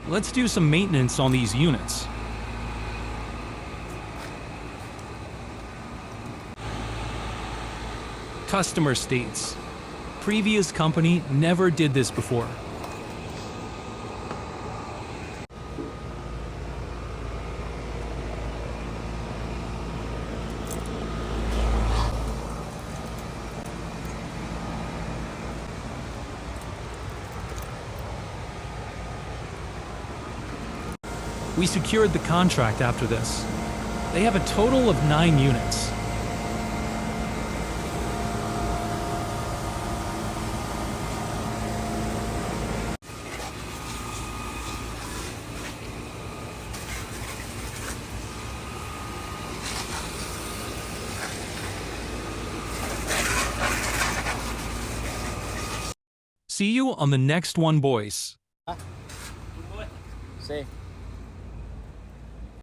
Let's do some maintenance on these units. Customer states, previous company never did this before. We secured the contract after this. They have a total of 9 units. See you on the next one, boys. Sí.